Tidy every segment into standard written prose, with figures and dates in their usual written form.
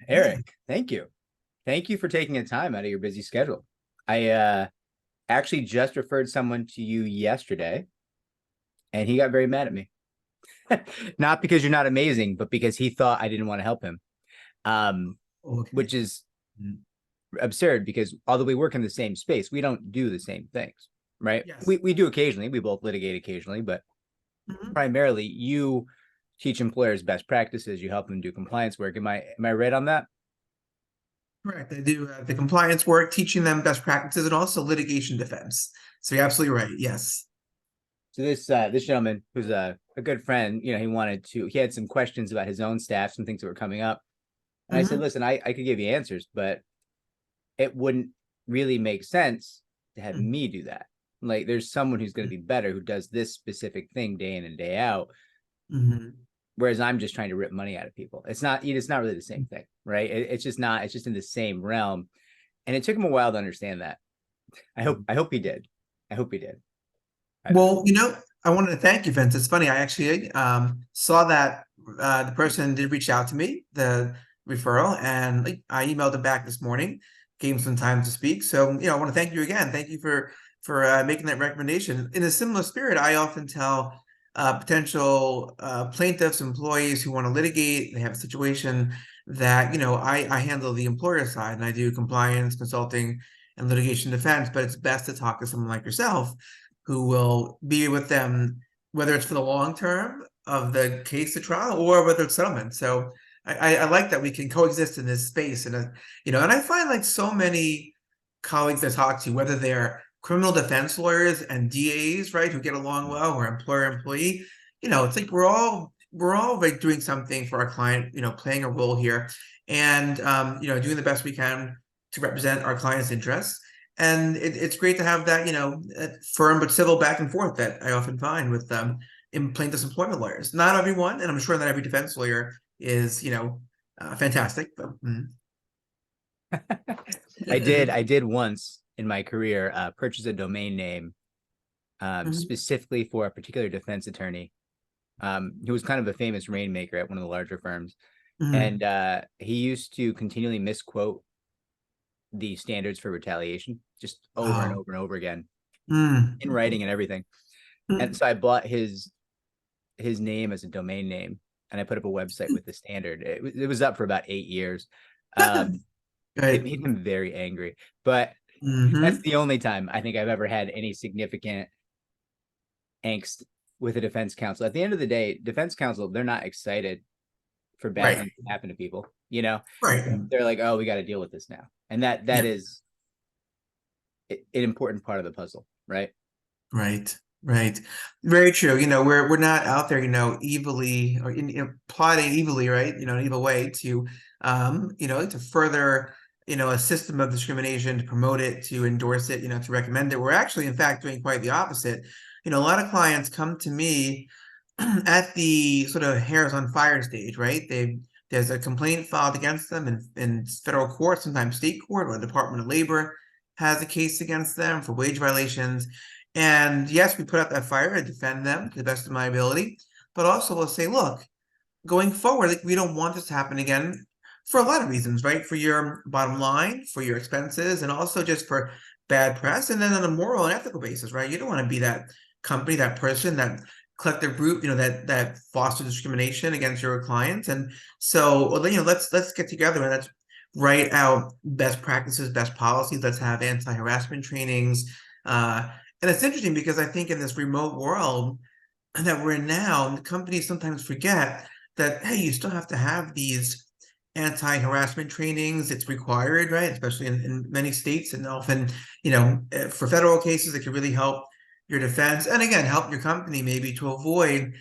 Yeah. Eric, thank you. Thank you for taking the time out of your busy schedule. I actually just referred someone to you yesterday, and he got very mad at me. Not because you're not amazing, but because he thought I didn't want to help him. Okay. Which is absurd because although we work in the same space, we don't do the same things, right? We Yes. we do occasionally, we both litigate occasionally, but Mhm. primarily you teach employers best practices, you help them do compliance work. Am I right on that? Correct. I do the compliance work, teaching them best practices and also litigation defense. So you're absolutely right. Yes. So this gentleman who's a good friend, he had some questions about his own staff, some things that were coming up. And I said, Hmm. listen, I could give you answers, but it wouldn't really make sense to have me do that. Like there's someone who's going to be better who does this specific thing day in and day out, Hmm. whereas I'm just trying to rip money out of people. It's not really the same thing, right? It's just not. It's just in the same realm, and it took him a while to understand that. I hope he did. I hope he did. I don't know. Well, I wanted to thank you, Vince. It's funny. I actually saw that the person did reach out to me, the referral, and like, I emailed him back this morning, gave him some time to speak. So, I want to thank you again. Thank you for making that recommendation. In a similar spirit, I often tell potential plaintiffs, employees who want to litigate, they have a situation that, I handle the employer side and I do compliance, consulting, and litigation defense, but it's best to talk to someone like yourself who will be with them, whether it's for the long term of the case to trial or whether it's settlement. So I like that we can coexist in this space. And I find like so many colleagues I talk to, whether they're criminal defense lawyers and DAs, right, who get along well, or employer employee, it's like we're all like doing something for our client, playing a role here and doing the best we can to represent our client's interests. And it's great to have that, firm but civil back and forth that I often find with in plaintiffs employment lawyers. Not everyone, and I'm sure that every defense lawyer is, fantastic. But I did once in my career purchase a domain name Mhm. specifically for a particular defense attorney who was kind of a famous rainmaker at one of the larger firms. Mhm. And he used to continually misquote the standards for retaliation just over and Wow. over and over again Mm. in writing and everything. And Mm. so I bought his name as a domain name and I put up a website with the standard. It was up for about 8 years. It Right. made him very angry, but that's Hmm. the only time I think I've ever had any significant angst with a defense counsel. At the end of the day, defense counsel, they're not excited for bad Right. things to happen to people. Right. They're like, oh, we got to deal with this now. And that Yeah. is an important part of the puzzle, right? Right. Right. Very true. We're not out there, evilly or plotting evilly, right? An evil way to further, a system of discrimination, to promote it, to endorse it, to recommend it. We're actually, in fact, doing quite the opposite. A lot of clients come to me at the sort of hairs on fire stage, right? There's a complaint filed against them in federal court, sometimes state court, or the Department of Labor has a case against them for wage violations. And yes, we put out that fire and defend them to the best of my ability, but also we'll say, look, going forward, like we don't want this to happen again for a lot of reasons, right? For your bottom line, for your expenses, and also just for bad press, and then on a moral and ethical basis, right? You don't want to be that company, that person, that collective group, that fosters discrimination against your clients. And so, well, let's get together and let's write out best practices, best policies. Let's have anti-harassment trainings. And it's interesting because I think in this remote world that we're in now, companies sometimes forget that, hey, you still have to have these anti-harassment trainings. It's required, right? Especially in many states, and often, for federal cases, it can really help your defense and again help your company maybe to avoid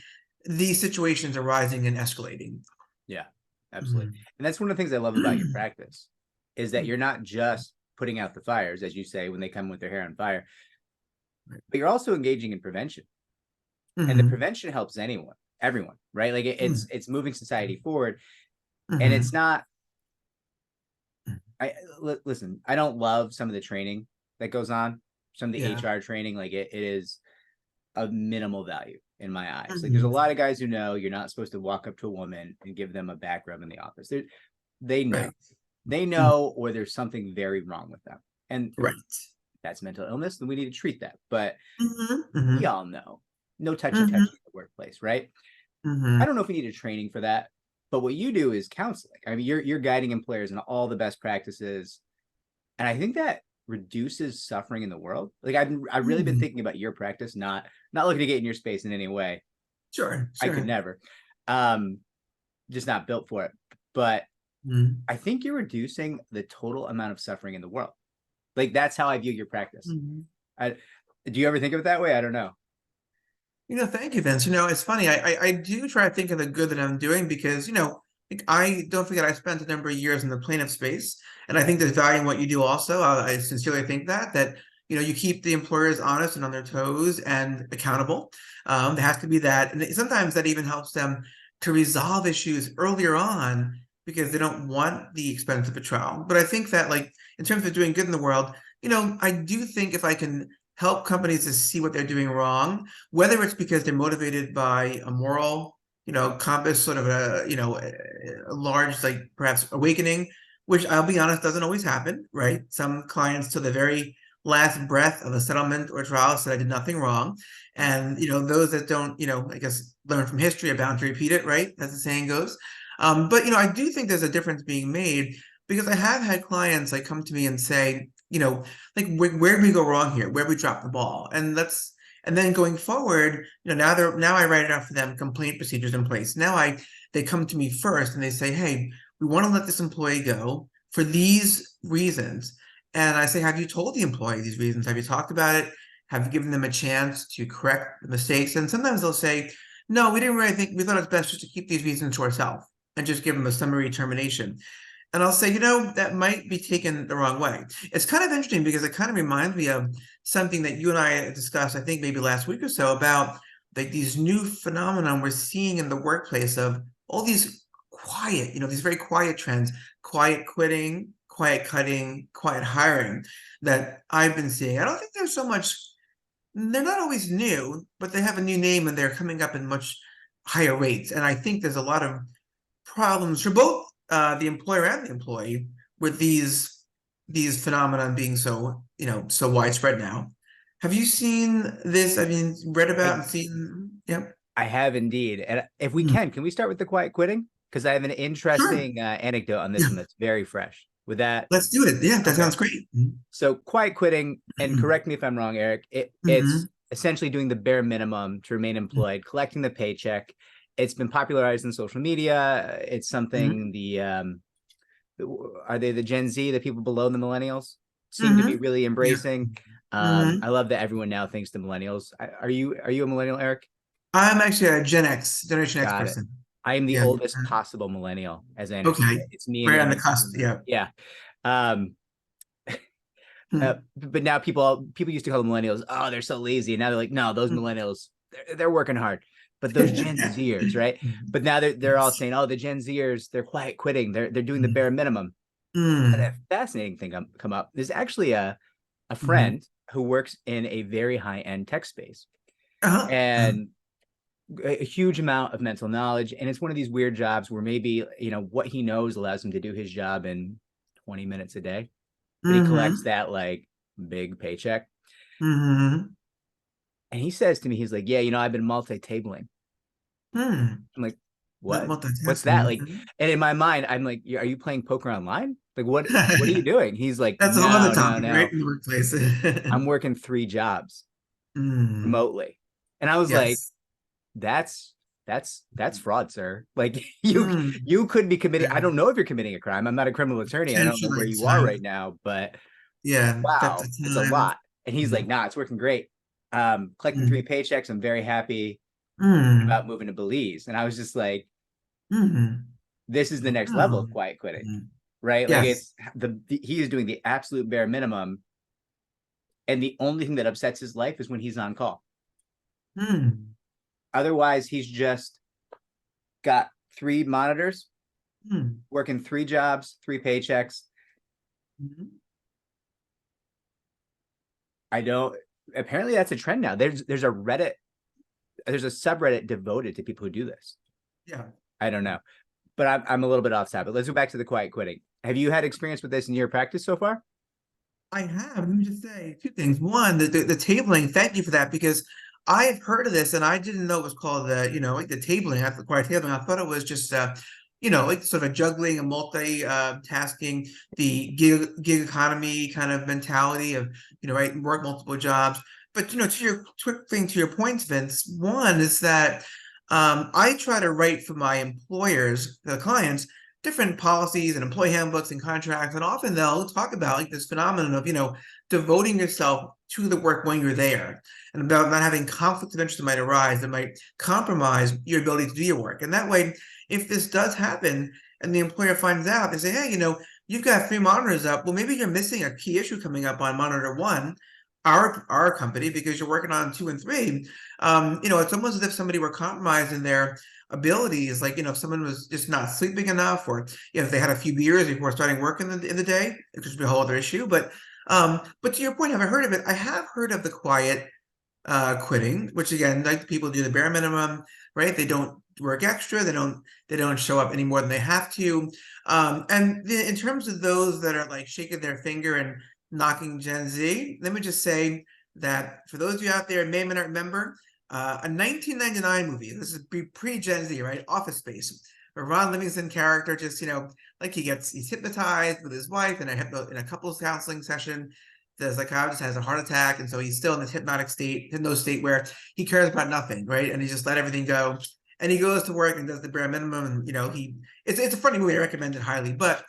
these situations arising and escalating. Yeah, absolutely. Mhm. And that's one of the things I love about your practice is that you're not just putting out the fires, as you say, when they come with their hair on fire, but you're also engaging in prevention. And the Mhm. prevention helps everyone, right? Like it's moving society forward. And it's Mhm. not listen, I don't love some of the training that goes on, some of the Yeah. HR training, like it is of minimal value in my eyes. Like there's a Mhm. lot of guys who know you're not supposed to walk up to a woman and give them a back rub in the office. They know. Right. They Mm, know, or there's something very wrong with them. And right. that's mental illness, then we need to treat that. But Hmm. we Hmm. all know no touchy Hmm. touchy in the workplace, right? I Hmm. don't know if we need a training for that, but what you do is counseling. I mean, you're guiding employers in all the best practices. And I think that reduces suffering in the world. Like I've really been Hmm. thinking about your practice, not looking to get in your space in any way. Sure, I could sure. never. Um, just not built for it. But Mm-hmm. I think you're reducing the total amount of suffering in the world. Like that's how I view your practice. Mm-hmm. I do you ever think of it that way? I don't know. Thank you, Vince. It's funny. I do try to think of the good that I'm doing because, like, I don't forget I spent a number of years in the plaintiff space, and I think there's value in what you do also. I sincerely think that you keep the employers honest and on their toes and accountable. There has to be that, and sometimes that even helps them to resolve issues earlier on because they don't want the expense of a trial. But I think that, like, in terms of doing good in the world, I do think if I can help companies to see what they're doing wrong, whether it's because they're motivated by a moral, compass, sort of a large, like, perhaps awakening, which I'll be honest, doesn't always happen, right? Some clients to the very last breath of a settlement or trial said I did nothing wrong. And, those that don't, I guess learn from history are bound to repeat it, right? As the saying goes. But, I do think there's a difference being made because I have had clients like come to me and say, like, where did we go wrong here? Where we dropped the ball? And then going forward, now I write it out for them, complaint procedures in place. They come to me first and they say, hey, we want to let this employee go for these reasons. And I say, have you told the employee these reasons? Have you talked about it? Have you given them a chance to correct the mistakes? And sometimes they'll say, no, we didn't really think, we thought it's best just to keep these reasons to ourselves and just give them a summary termination. And I'll say, that might be taken the wrong way. It's kind of interesting because it kind of reminds me of something that you and I discussed, I think maybe last week or so, about like these new phenomenon we're seeing in the workplace of all these quiet, these very quiet trends, quiet quitting, quiet cutting, quiet hiring that I've been seeing. I don't think there's so much, they're not always new, but they have a new name and they're coming up in much higher rates. And I think there's a lot of problems for both the employer and the employee with these phenomenon being so widespread now. Have you seen this? I mean, read about I and seen? Yep. I have indeed. And if we Hmm. can we start with the quiet quitting? Because I have an Sure. interesting anecdote on this Yeah. one that's very fresh. With that, Let's do it. Yeah, that okay. sounds great. So quiet quitting, and Mm-hmm. correct me if I'm wrong, Eric, Mm-hmm. it's essentially doing the bare minimum to remain employed, collecting the paycheck. It's been popularized in social media. It's something are they the Gen Z, the people below the millennials, seem to be Mm-hmm. really Yeah. embracing. Mm-hmm. I love that everyone now thinks the millennials. Are you a millennial, Eric? I'm actually a Generation X Got it. person. I am the Yeah. oldest possible millennial, as I understand Okay. it. It's me and Right on the Amy. cusp. Yeah. Yeah. Um, Hmm. but now people used to call them millennials. Oh, they're so lazy. And now they're like, no, those millennials, they're working hard. But those Gen Zers, right? But now they're all Yes. saying, oh, the Gen Zers, they're quiet quitting. They're doing the bare minimum. And a Mm. fascinating thing come up. There's actually a Mhm. friend who works in a very high end tech space Uh-huh. and a huge amount of mental knowledge. And it's one of these weird jobs where maybe, what he knows allows him to do his job in 20 minutes a day, but he collects Mhm. that like big paycheck. Mhm. And he says to me, he's like, yeah, I've been multi-tabling. Hmm. I'm like, Not what? What's that? multitasking. Like, and in my mind, I'm like, are you playing poker online? Like, what are you doing? He's like, That's a whole other no, no, topic, right? no. In the workplace. I'm working 3 jobs Mm. remotely. And I was like, Yes. that's fraud, sir. Like you Mm. you could be committing, I Yeah. don't know if you're committing a crime. I'm not a criminal attorney. I don't know where Potentially you are right time. now, but Yeah. That's wow, the it's a time. lot. And he's like, Mm. nah, it's working great. Collecting three Mm. paychecks. I'm very happy about Mm. moving to Belize. And I was just like, Mm. this is the next level Wow. of quiet quitting, Mm. right? Like Yes. it's he is doing the absolute bare minimum. And the only thing that upsets his life is when he's on call. Mm. Otherwise, he's just got 3 monitors, Mm. working 3 jobs, 3 paychecks. Mhm. I don't. Apparently, that's a trend now. There's a Reddit, there's a subreddit devoted to people who do this. Yeah. I don't know, but I'm a little bit off topic. Let's go back to the quiet quitting. Have you had experience with this in your practice so far? I have. Let me just say two things. One, the tabling. Thank you for that because I have heard of this and I didn't know it was called the like the tabling. I quiet tabling. I thought it was just like sort of a juggling, a multi tasking, the gig economy kind of mentality of right, work multiple jobs. But to your quick thing to your points, Vince. One is that I try to write for my employers, the clients, different policies and employee handbooks and contracts, and often they'll talk about like this phenomenon of devoting yourself to the work when you're there, and about not having conflicts of interest that might arise that might compromise your ability to do your work. And that way, if this does happen and the employer finds out, they say, hey, you've got 3 monitors up. Well, maybe you're missing a key issue coming up on monitor 1, our company, because you're working on 2 and 3. It's almost as if somebody were compromised in their abilities, like if someone was just not sleeping enough, or if they had a few beers before starting work in the day, it could be a whole other issue. But to your point, have I heard of it? I have heard of the quiet quitting, which again, like people do the bare minimum, right? They don't work extra, they don't show up any more than they have to. In terms of those that are like shaking their finger and knocking Gen Z, let me just say that for those of you out there may not remember, a 1999 movie. This is pre-Gen Z, right? Office Space. A Ron Livingston character just, like he's hypnotized with his wife in a couples counseling session. The psychologist has a heart attack, and so he's still in this hypnotic state, hypno state where he cares about nothing, right? And he just let everything go. And he goes to work and does the bare minimum. And it's a funny movie. I recommend it highly. But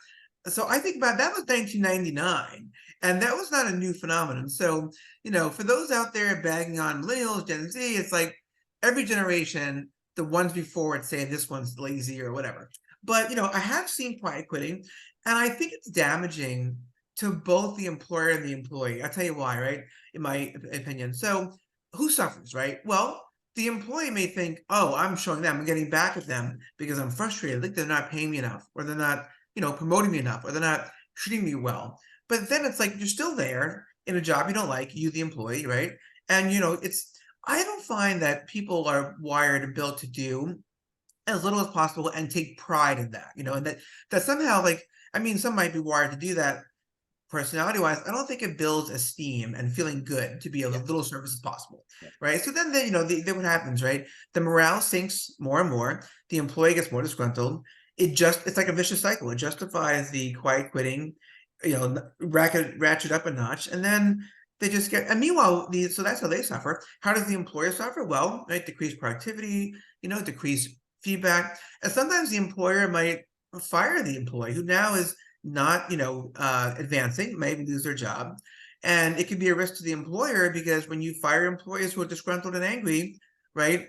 so I think about that was 1999, and that was not a new phenomenon. So for those out there bagging on millennials, Gen Z, it's like every generation, the ones before it say this one's lazy or whatever. But I have seen quiet quitting, and I think it's damaging to both the employer and the employee. I'll tell you why, right? In my opinion. So who suffers, right? Well, the employee may think, oh, I'm showing them, I'm getting back at them because I'm frustrated. I think they're not paying me enough, or they're not, promoting me enough, or they're not treating me well. But then it's like you're still there in a job you don't like, you the employee, right? And I don't find that people are wired and built to do as little as possible and take pride in that, and that somehow, like, I mean, some might be wired to do that personality-wise. I don't think it builds esteem and feeling good to be of as little service as possible, right? So then, then what happens, right? The morale sinks more and more. The employee gets more disgruntled. It's like a vicious cycle. It justifies the quiet quitting, ratchet up a notch, and then they just get. And meanwhile, so that's how they suffer. How does the employer suffer? Well, right, decreased productivity, decreased feedback, and sometimes the employer might fire the employee who now is not, advancing, maybe lose their job. And it can be a risk to the employer because when you fire employees who are disgruntled and angry, right,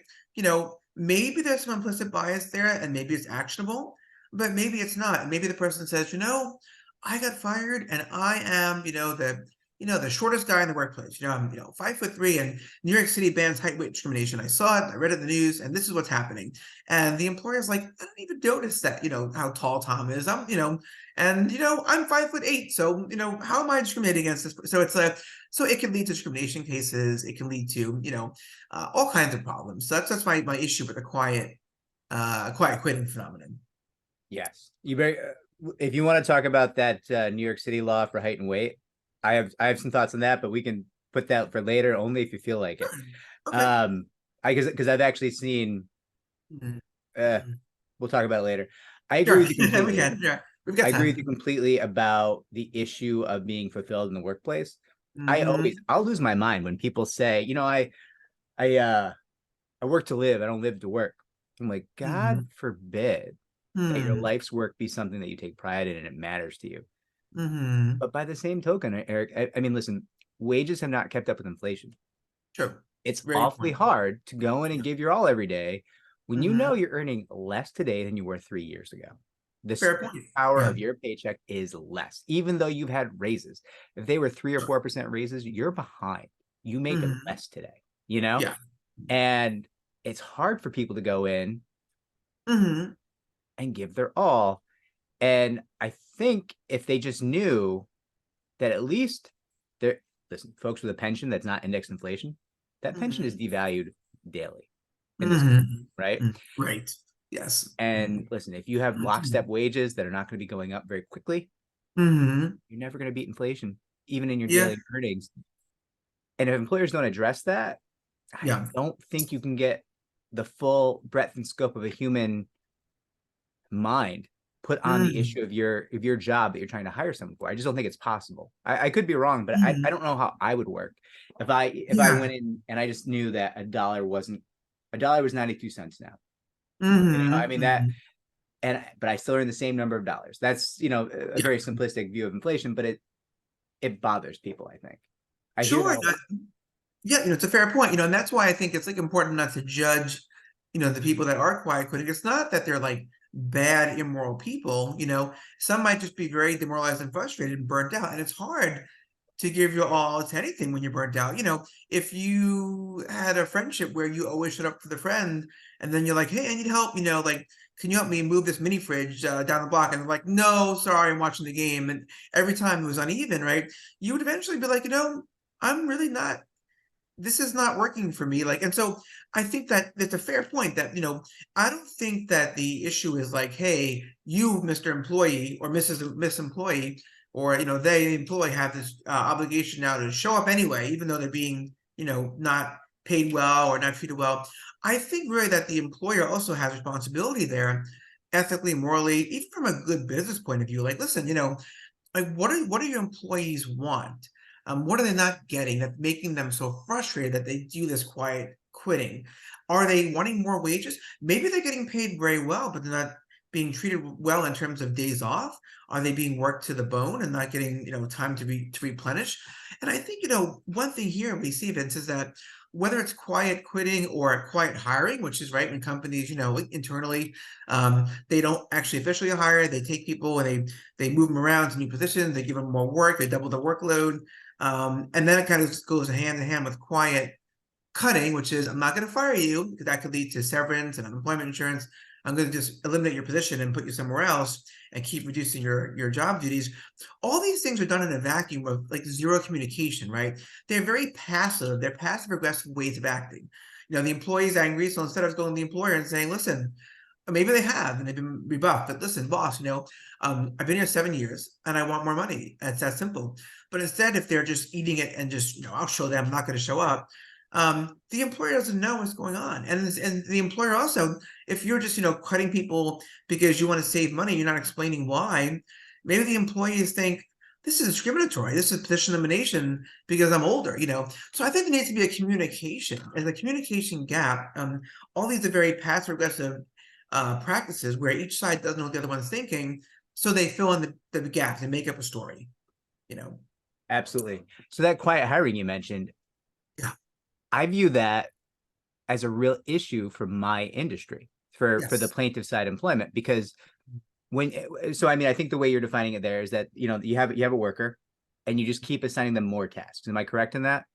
maybe there's some implicit bias there and maybe it's actionable, but maybe it's not. Maybe the person says, I got fired and I am, the shortest guy in the workplace. I'm, 5'3", and New York City bans height weight discrimination. I saw it, I read it in the news, and this is what's happening. And the employer's like, I don't even notice that, how tall Tom is. I'm, and I'm 5'8", so how am I discriminating against this? So so it can lead to discrimination cases. It can lead to all kinds of problems. So that's my issue with the quiet quitting phenomenon. Yes, if you want to talk about that New York City law for height and weight, I have some thoughts on that, but we can put that for later, only if you feel like it. Okay. Because I've actually seen. We'll talk about it later. I agree Sure. with you completely. We can. Yeah. We've got I agree time. with you completely about the issue of being fulfilled in the workplace. Mhm. I'll lose my mind when people say, I work to live, I don't live to work. I'm like, God Mhm. forbid that your Hmm. life's work be something that you take pride in and it matters to you. Mhm. But by the same token, Eric, I mean, listen, wages have not kept up with inflation. True. It's Very good awfully point. hard to go in and Yeah. give your all every day when Mhm. you're earning less today than you were 3 years ago. The Fair spending point. power Yeah. of your paycheck is less, even though you've had raises. If they were 3 or 4% raises, you're behind. You make Mhm. less today. Yeah. And it's hard for people to go in Mhm. and give their all. And I think if they just knew that at least listen, folks with a pension that's not index inflation, that pension is Mhm. devalued daily in this country, Mhm. right? Right. Yes. And listen, if you have lockstep wages that are not going to be going up very quickly, Mm-hmm. you're never going to beat inflation, even in your Yeah. daily earnings. And if employers don't address that, I Yeah. don't think you can get the full breadth and scope of a human mind put on the Mm-hmm. issue of your job that you're trying to hire someone for. I just don't think it's possible. I could be wrong, but I Mm-hmm. don't know how I would work if I Yeah. went in and I just knew that a dollar was 92 cents now. I Mm-hmm. mean that, Mm-hmm. but I still earn the same number of dollars. That's a Yeah. very simplistic view of inflation, but it bothers people, I think. I hear Sure. that a lot. Yeah, it's a fair point, and that's why I think it's like important not to judge, the people that are quiet quitting. It's not that they're like bad, immoral people. Some might just be very demoralized and frustrated and burnt out, and it's hard to give your all to anything when you're burnt out. If you had a friendship where you always showed up for the friend, and then you're like, "Hey, I need help," like, "Can you help me move this mini fridge down the block?" And they're like, "No, sorry, I'm watching the game." And every time it was uneven, right? You would eventually be like, I'm really not, this is not working for me. Like, and so I think that that's a fair point that, I don't think that the issue is like, hey, you, Mr. Employee or Miss Employee, or, they, the employee, have this obligation now to show up anyway, even though they're being, not paid well or not treated well. I think really that the employer also has responsibility there, ethically, morally, even from a good business point of view. Like, listen, like what do your employees want? What are they not getting that's making them so frustrated that they do this quiet quitting? Are they wanting more wages? Maybe they're getting paid very well, but they're not being treated well in terms of days off. Are they being worked to the bone and not getting, time to replenish? And I think, one thing here we see, Vince, is that whether it's quiet quitting or quiet hiring, which is right when companies, internally, they don't actually officially hire, they take people and they move them around to new positions, they give them more work, they double the workload. And then it kind of goes hand in hand with quiet cutting, which is, I'm not going to fire you because that could lead to severance and unemployment insurance. I'm going to just eliminate your position and put you somewhere else and keep reducing your job duties. All these things are done in a vacuum of like zero communication, right? They're very passive. They're passive aggressive ways of acting. The employee's angry, so instead of going to the employer and saying, listen, maybe they have and they've been rebuffed, but listen, boss, I've been here 7 years and I want more money. It's that simple. But instead, if they're just eating it and just, I'll show them, I'm not going to show up, the employer doesn't know what's going on. And the employer also, if you're just, cutting people because you want to save money, you're not explaining why, maybe the employees think, this is discriminatory. This is position elimination because I'm older. So I think there needs to be a communication, and the communication gap. All these are very passive aggressive practices where each side doesn't know what the other one's thinking, so they fill in the gaps and make up a story. You know. Absolutely. So that quiet hiring you mentioned, Yeah. I view that as a real issue for my industry, for the Yes. plaintiff side employment, because so I mean, I think the way you're defining it there is that, you have a worker and you just keep assigning them more tasks. Am I correct in that?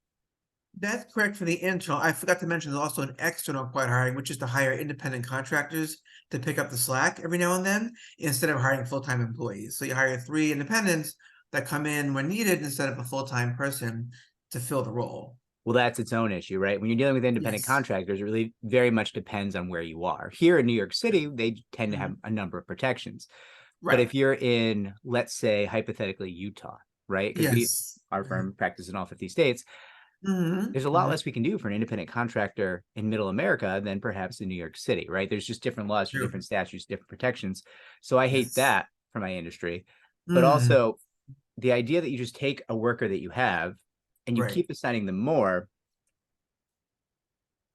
That's correct for the internal. I forgot to mention there's also an external quiet hiring, which is to hire independent contractors to pick up the slack every now and then instead of hiring full-time employees. So you hire 3 independents that come in when needed instead of a full-time person to fill the role. Well, that's its own issue, right? When you're dealing with independent Yes. contractors, it really very much depends on where you are. Here in New York City, they tend to have Mhm. a number of protections. But Right. if you're in, let's say, hypothetically, Utah, right? Because Yes. our firm practices in all 50 states, Hmm. there's a lot Hmm. less we can do for an independent contractor in middle America than perhaps in New York City, right? There's just different laws, True. different statutes, different protections. So I hate Yes. that for my industry. But Mm. also the idea that you just take a worker that you have and you Right. keep assigning them more,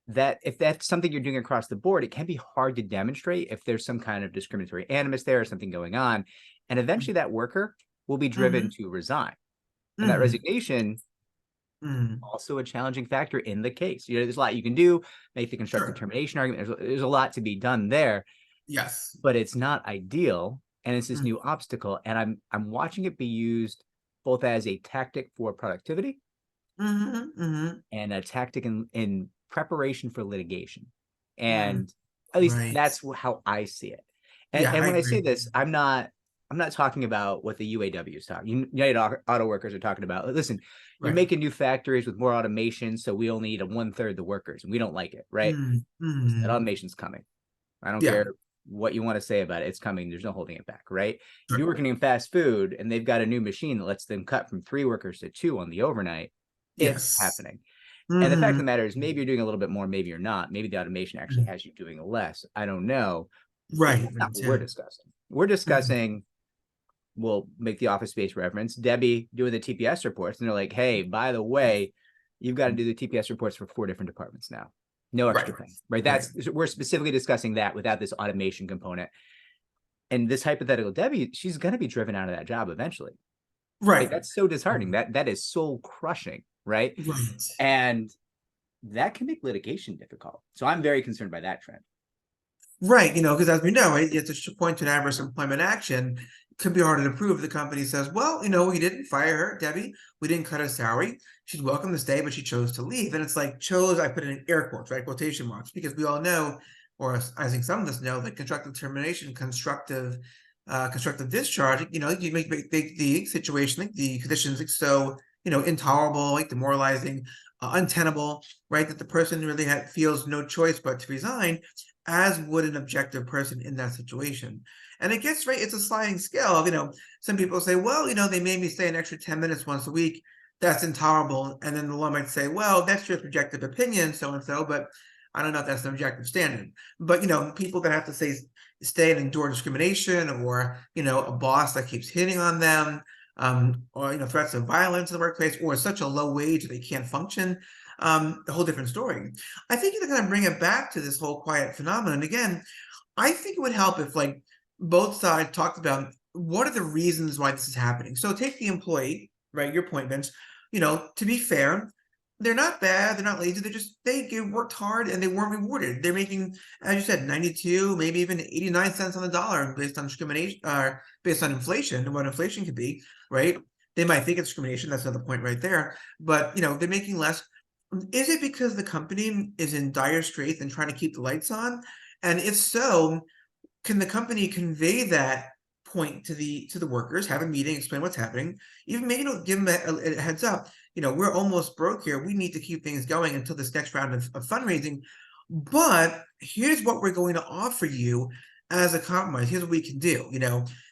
that if that's something you're doing across the board, it can be hard to demonstrate if there's some kind of discriminatory animus there or something going on. And eventually that worker will be driven Hmm. to resign. And that Hmm. resignation, Hmm. also a challenging factor in the case. There's a lot you can do, make the constructive Sure. termination argument. There's a lot to be done there, Yes. but it's not ideal. And it's this Mm. new obstacle. And I'm watching it be used both as a tactic for productivity Hmm. Hmm. and a tactic in preparation for litigation. Mm. And at least Right. that's how I see it. And, Yeah, and I when I agree. say this, I'm not talking about what the UAW is talking. United Auto Workers are talking about. Listen, you're Right. making new factories with more automation, so we only need a 1/3 the workers, and we don't like it, right? Mm. Listen, that Mm. automation's coming. I don't Yeah. care. what you want to say about it, it's coming. There's no holding it back, right? If Sure. you're working in fast food and they've got a new machine that lets them cut from 3 workers to 2 on the overnight, it's Yes. happening. And the fact of Hmm. the matter is, maybe you're doing a little bit more, maybe you're not. Maybe the automation actually has you doing less. I don't know. But Right. that's not Right. what Yeah. we're discussing. We're Mhm. discussing, we'll make the office space reference, Debbie doing the TPS reports. And they're like, hey, by the way, you've got to do the TPS reports for 4 different departments now. No extra Right. thing, right? Right. We're specifically discussing that without this automation component. And this hypothetical Debbie, she's going to be driven out of that job eventually. Like, Right. that's so disheartening. That is soul crushing, right? Right. And that can make litigation difficult. So I'm very concerned by that trend. Right, because as we know, right, it's to point to an adverse employment action, it could be harder to prove. The company says, well, we didn't fire her, Debbie. We didn't cut her salary. She's welcome to stay, but she chose to leave. And it's like chose, I put it in air quotes, right? Quotation marks, because we all know, or I think some of us know, that constructive termination, constructive discharge, you make the situation, like the conditions, like so, intolerable, like demoralizing, untenable, right? That the person really feels no choice but to resign, as would an objective person in that situation. And it gets right, it's a sliding scale of, some people say, well, they made me stay an extra 10 minutes once a week. That's intolerable. And then the law might say, well, that's just objective opinion, so and so, but I don't know if that's an objective standard. But people that have to stay and endure discrimination, or a boss that keeps hitting on them, or threats of violence in the workplace, or such a low wage that they can't function, a whole different story. I think to kind of bring it back to this whole quiet phenomenon again, I think it would help if like both sides talked about what are the reasons why this is happening. So take the employee, right? Your point, Vince. To be fair, they're not bad, they're not lazy, they worked hard and they weren't rewarded. They're making, as you said, 92, maybe even 89 cents on the dollar based on discrimination, based on inflation and what inflation could be, right? They might think it's discrimination, that's another point right there. But they're making less. Is it because the company is in dire straits and trying to keep the lights on? And if so, can the company convey that point to the workers, have a meeting, explain what's happening, even maybe give them a heads up, we're almost broke here, we need to keep things going until this next round of fundraising, but here's what we're going to offer you as a compromise. Here's what we can do.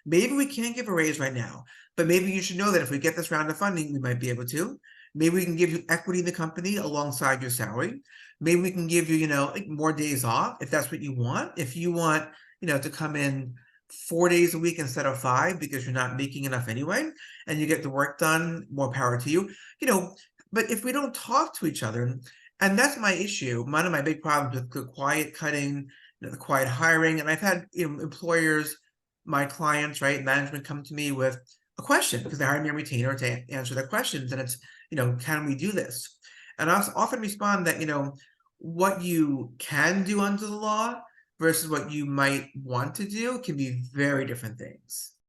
Maybe we can't give a raise right now, but maybe you should know that if we get this round of funding, we might be able to. Maybe we can give you equity in the company alongside your salary. Maybe we can give you, like more days off if that's what you want. If you want, to come in 4 days a week instead of 5 because you're not making enough anyway, and you get the work done, more power to you. But if we don't talk to each other, and that's my issue, one of my big problems with the quiet cutting, the quiet hiring, and I've had employers, my clients, right, management come to me with a question because they hired me a retainer to answer their questions, and it's can we do this? And I often respond that what you can do under the law versus what you might want to do can be very different things.